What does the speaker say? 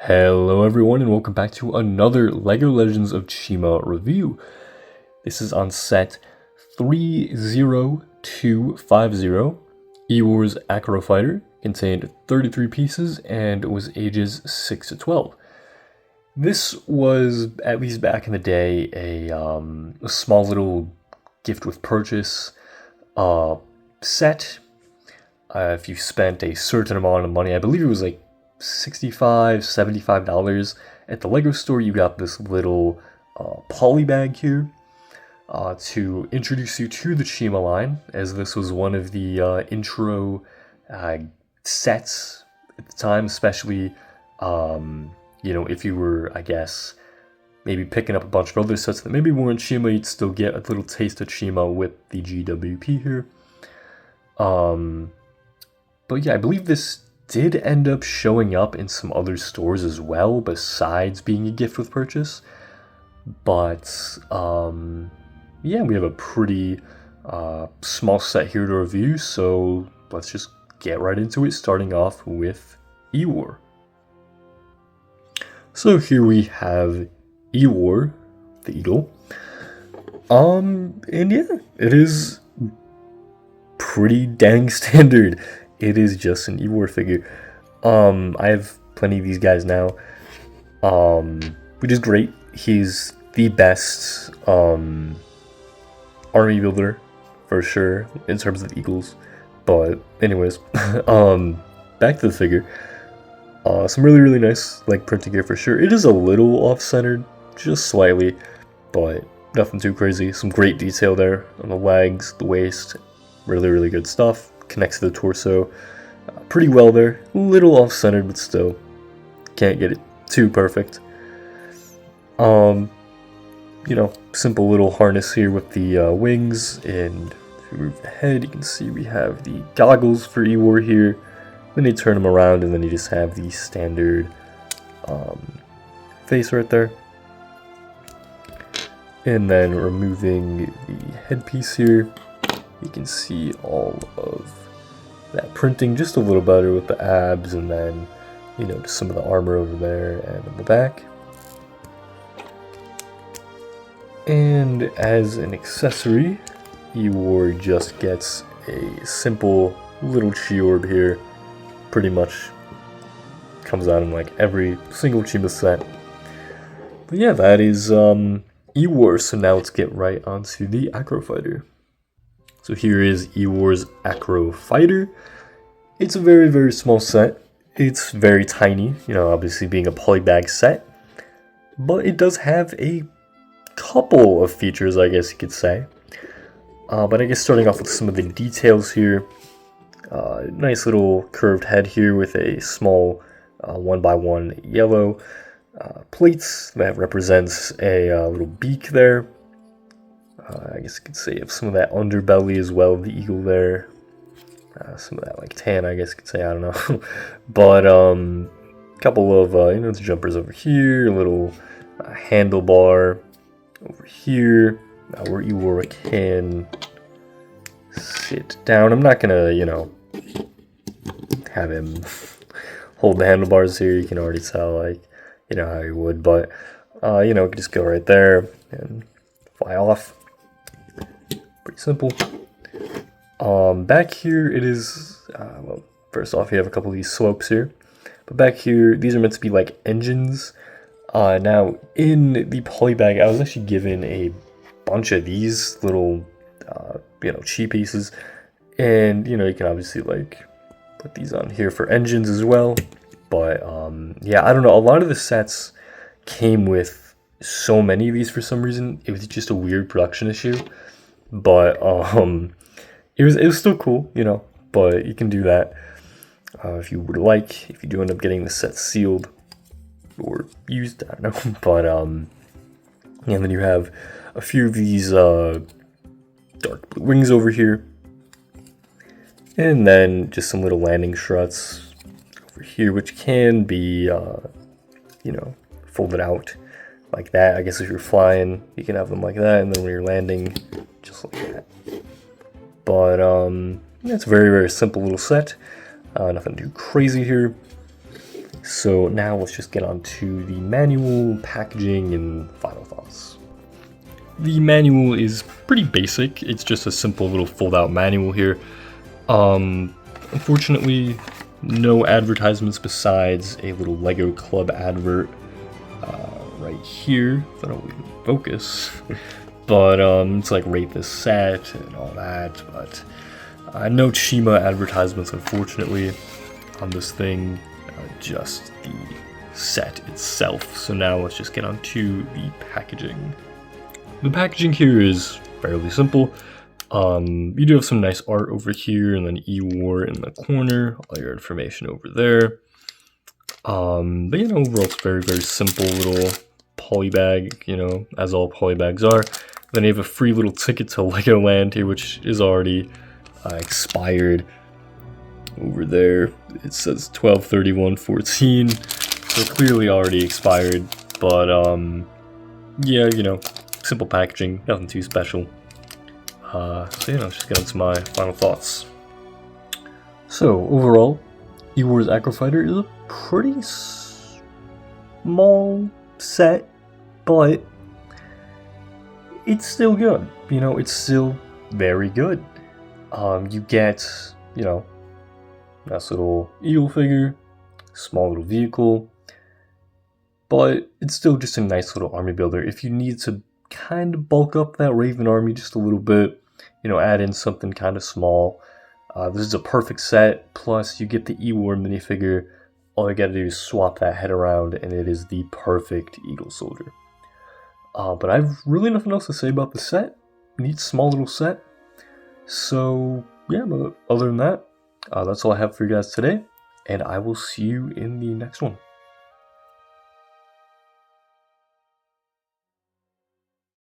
Hello everyone and welcome back to another LEGO Legends of Chima review. This is on set 30250. Ewar's Acro fighter contained 33 pieces and was ages 6 to 12. This was, at least back in the day, a small little gift with purchase set. If you spent a certain amount of money, I believe it was like $65, $75 at the LEGO store, you got this little poly bag here to introduce you to the Chima line, as this was one of the intro sets at the time, especially if you were, I guess, maybe picking up a bunch of other sets that maybe weren't Chima, you'd still get a little taste of Chima with the GWP here. But yeah, I believe this did end up showing up in some other stores as well, besides being a gift with purchase. But yeah, we have a pretty small set here to review, so let's just get right into it, starting off with Ewar. So here we have Ewar, the eagle. And yeah, it is pretty dang standard. It is just an Ewar figure. I have plenty of these guys now, which is great. He's the best army builder for sure in terms of eagles. But anyways, back to the figure. Some really nice like printing here for sure. It is a little off-centered, just slightly, but nothing too crazy. Some great detail there on the legs, the waist. Really good stuff. Connects to the torso pretty well there. A little off-centered, but still can't get it too perfect. Simple little harness here with the wings, and if we move the head, you can see we have the goggles for Ewar here. Then you turn them around, and then you just have the standard face right there. And then removing the headpiece here, you can see all of that printing just a little better with the abs, and then just some of the armor over there and in the back. And as an accessory, Ewar just gets a simple little chi orb here. Pretty much comes out in like every single Chima set. But yeah, that is Ewar. So now let's get right onto the Acro fighter. So here is Ewar's Acro fighter. It's a very small set. It's very tiny, obviously being a polybag set. But it does have a couple of features, I guess you could say. But I guess starting off with some of the details here. Nice little curved head here with a small 1x1 yellow plates that represents a little beak there. I guess you could say you have some of that underbelly as well, the eagle there. Some of that like tan, I guess you could say, I don't know. But a couple of the jumpers over here, a little handlebar over here, where Ewar can sit down. I'm not gonna, have him hold the handlebars here. You can already tell, like, how he would, but it could just go right there and fly off. Pretty simple. Back here it is, well, first off you have a couple of these slopes here, but back here these are meant to be like engines. Now in the polybag I was actually given a bunch of these little, chi pieces, and you can obviously like put these on here for engines as well. But yeah, I don't know, a lot of the sets came with so many of these for some reason. It was just a weird production issue. But it was still cool, but you can do that if you would like, if you do end up getting the set sealed or used, I don't know. But and then you have a few of these dark blue wings over here, and then just some little landing struts over here, which can be folded out like that. I guess if you're flying, you can have them like that, and then when you're landing, just like that. But it's a very simple little set. Nothing too crazy here. So now let's just get on to the manual, packaging, and final thoughts. The manual is pretty basic. It's just a simple little fold-out manual here. Unfortunately, no advertisements besides a little Lego Club advert right here. I don't even focus. But it's like rate this set and all that. But no Chima advertisements, unfortunately, on this thing. Just the set itself. So now let's just get on to the packaging. The packaging here is fairly simple. You do have some nice art over here, and then Ewar in the corner, all your information over there. But you know, overall it's very, very simple little poly bag, you know, as all poly bags are. Then you have a free little ticket to Legoland here, which is already expired. Over there, it says 12/31/14, so clearly already expired. But yeah, you know, simple packaging, nothing too special. So you know, let's just get into my final thoughts. So overall, Ewar's Acro Fighter is a pretty small set, but it's still good. You know, it's still very good. You get, you know, nice little eagle figure, small little vehicle, but it's still just a nice little army builder. If you need to kind of bulk up that Raven army just a little bit, you know, add in something kind of small, this is a perfect set. Plus you get the Ewar minifigure. All you gotta do is swap that head around and it is the perfect eagle soldier. But I've really nothing else to say about the set. Neat small little set. So yeah, but other than that, that's all I have for you guys today, and I will see you in the next one.